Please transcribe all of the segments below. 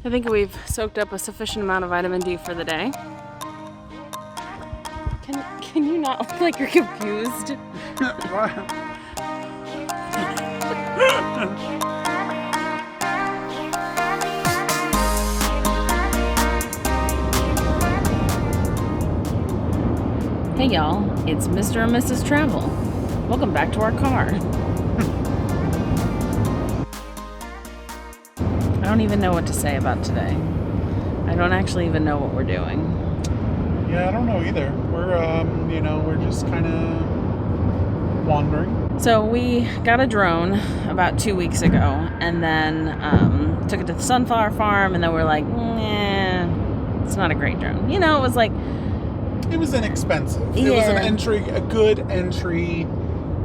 I think we've soaked up a sufficient amount of vitamin D for the day. Can you not look like you're confused? Hey y'all, it's Mr. and Mrs. Travel. Welcome back to our car. I don't even know what to say about today. I don't actually even know what we're doing. Yeah, I don't know either. We're just kind of wandering. So we got a drone about 2 weeks ago, and then took it to the sunflower farm, and then we're like, nah, it's not a great drone. You know, It was inexpensive. Yeah. It was a good entry.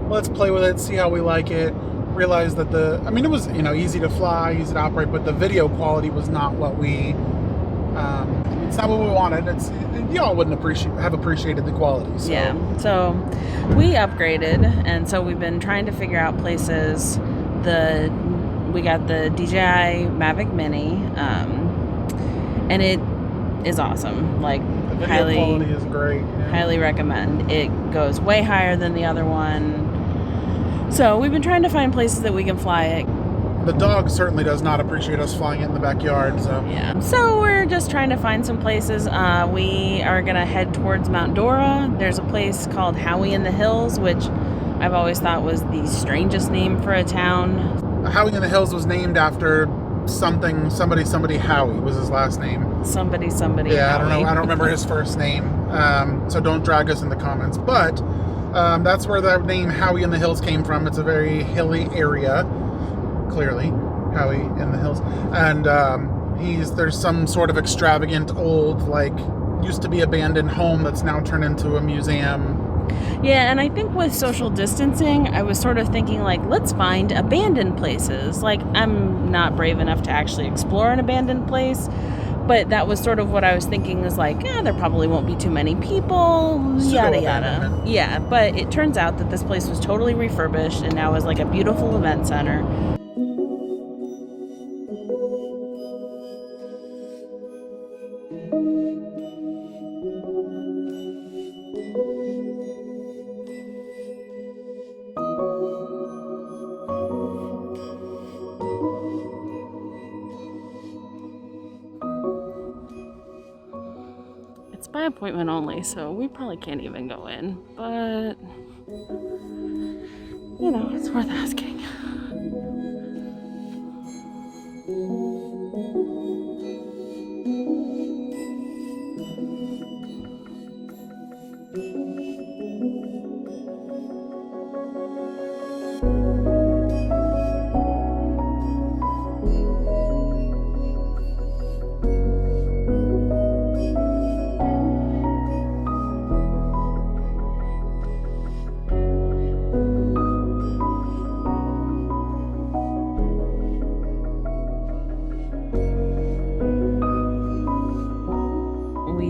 Let's play with it, see how we like it. Realize that it was, easy to fly, easy to operate, but the video quality was not what it's not what we wanted. Y'all wouldn't have appreciated the quality. So. Yeah. So we upgraded, and so we've been trying to figure out places. We got the DJI Mavic Mini, and it is awesome. Like, the video quality is great. Yeah. Highly recommend. It goes way higher than the other one. So we've been trying to find places that we can fly it. The dog certainly does not appreciate us flying it in the backyard. So yeah. So we're just trying to find some places. We are gonna head towards Mount Dora. There's a place called Howey-In-The-Hills, which I've always thought was the strangest name for a town. Howey-In-The-Hills was named after somebody Howie was his last name. Somebody Yeah, Howie. I don't remember his first name. So don't drag us in the comments. But that's where the name Howey-In-The-Hills came from. It's a very hilly area, clearly, Howey-In-The-Hills. And there's some sort of extravagant old, used to be abandoned home that's now turned into a museum. Yeah, and I think with social distancing, I was sort of thinking, let's find abandoned places. I'm not brave enough to actually explore an abandoned place, but that was sort of what I was thinking is there probably won't be too many people, yada yada. Yeah, but it turns out that this place was totally refurbished and now is a beautiful event center. It's by appointment only, so we probably can't even go in, but it's worth asking.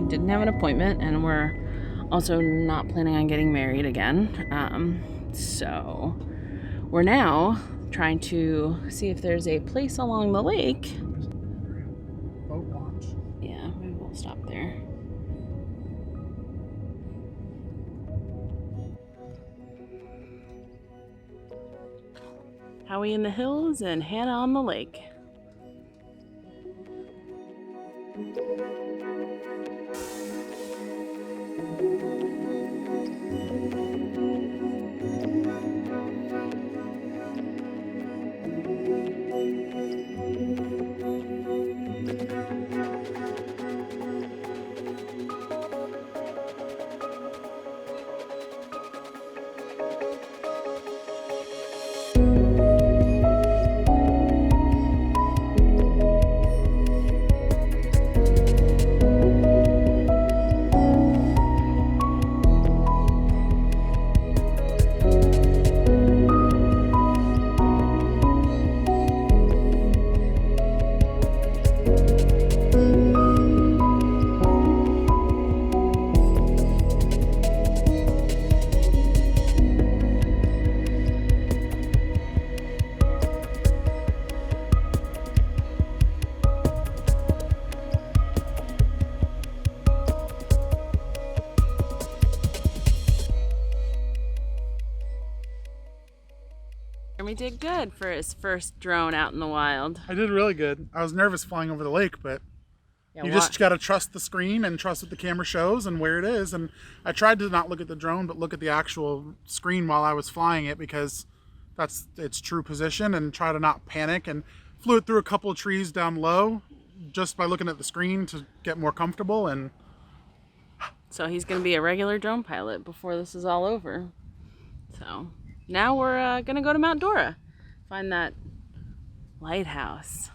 Didn't have an appointment, and we're also not planning on getting married again. So we're now trying to see if there's a place along the lake. Boat launch. Yeah, maybe we'll stop there. Howey-In-The-Hills and Hannah on the Lake. Jeremy did good for his first drone out in the wild. I did really good. I was nervous flying over the lake, but Yeah, you just got to trust the screen and trust what the camera shows and where it is. And I tried to not look at the drone, but look at the actual screen while I was flying it, because that's its true position, and try to not panic, and flew it through a couple of trees down low just by looking at the screen to get more comfortable. And so he's going to be a regular drone pilot before this is all over. So now we're going to go to Mount Dora, find that lighthouse.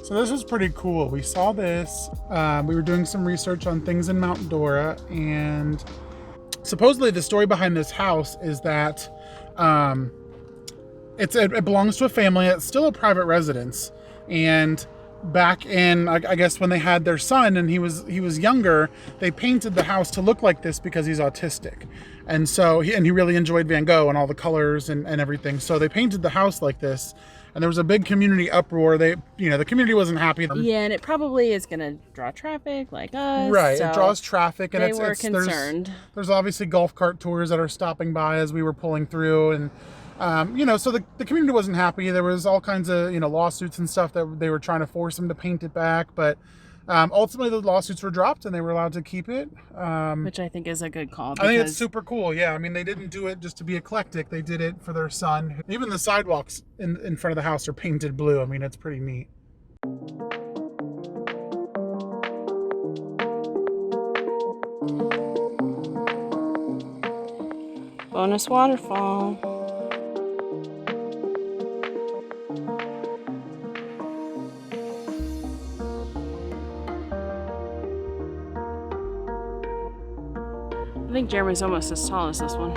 so this is pretty cool. We saw this, we were doing some research on things in Mount Dora, and supposedly the story behind this house is that it belongs to a family. It's still a private residence, and back in, I guess, when they had their son and he was younger, they painted the house to look like this because he's autistic, and so he really enjoyed Van Gogh and all the colors and everything. So they painted the house like this, and there was a big community uproar. The community wasn't happy. Yeah, and it probably is going to draw traffic like us. Right, so it draws traffic, and they were concerned. There's obviously golf cart tours that are stopping by as we were pulling through, and so the community wasn't happy. There was all kinds of lawsuits and stuff that they were trying to force them to paint it back, but ultimately the lawsuits were dropped and they were allowed to keep it, which I think is a good call. I think it's super cool. Yeah, I mean, they didn't do it just to be eclectic. They did it for their son. Even the sidewalks in front of the house are painted blue. I mean, it's pretty neat. Bonus waterfall. I think Jeremy's almost as tall as this one.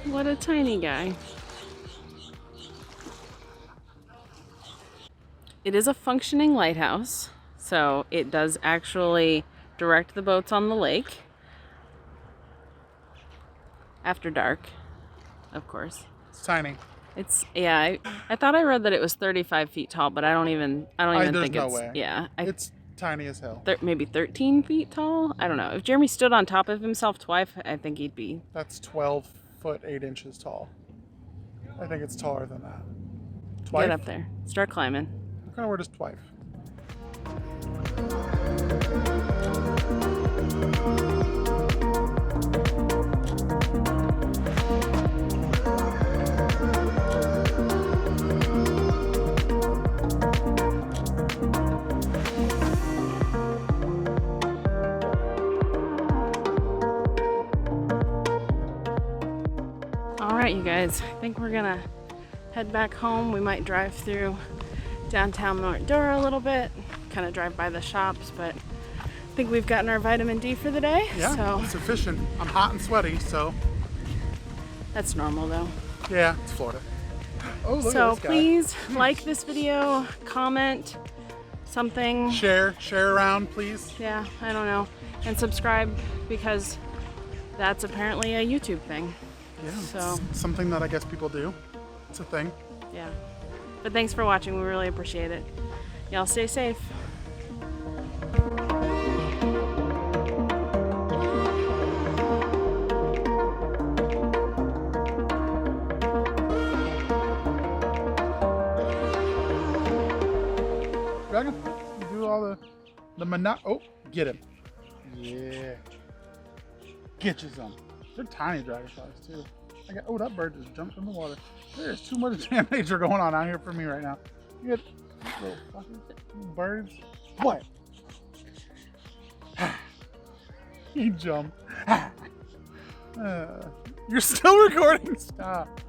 What a tiny guy. It is a functioning lighthouse, so it does actually direct the boats on the lake. After dark, of course. It's tiny. Yeah, I thought I read that it was 35 feet tall, but I don't even there's think no it's, way. Yeah. It's tiny as hell. Maybe 13 feet tall? I don't know. If Jeremy stood on top of himself twice, I think he'd be... That's 12 foot 8 inches tall. I think it's taller than that. Twice? Get up there. Start climbing. What kind of word is twice? Alright, you guys, I think we're gonna head back home. We might drive through downtown Mount Dora a little bit, kind of drive by the shops, but I think we've gotten our vitamin D for the day. Yeah, so it's sufficient. I'm hot and sweaty, so. That's normal though. Yeah, it's Florida. Oh, look so at this guy. Please like this video, comment, something. Share around, please. Yeah, I don't know. And subscribe, because that's apparently a YouTube thing. Yeah, so it's something that I guess people do. It's a thing. Yeah. But thanks for watching. We really appreciate it. Y'all stay safe. Dragon, you do all the oh, get him. Yeah. Get you some. They're tiny dragonflies too. Oh, that bird just jumped in the water. There's too much damn nature going on out here for me right now. You get little fucking birds. What? He jumped. You're still recording? Stop.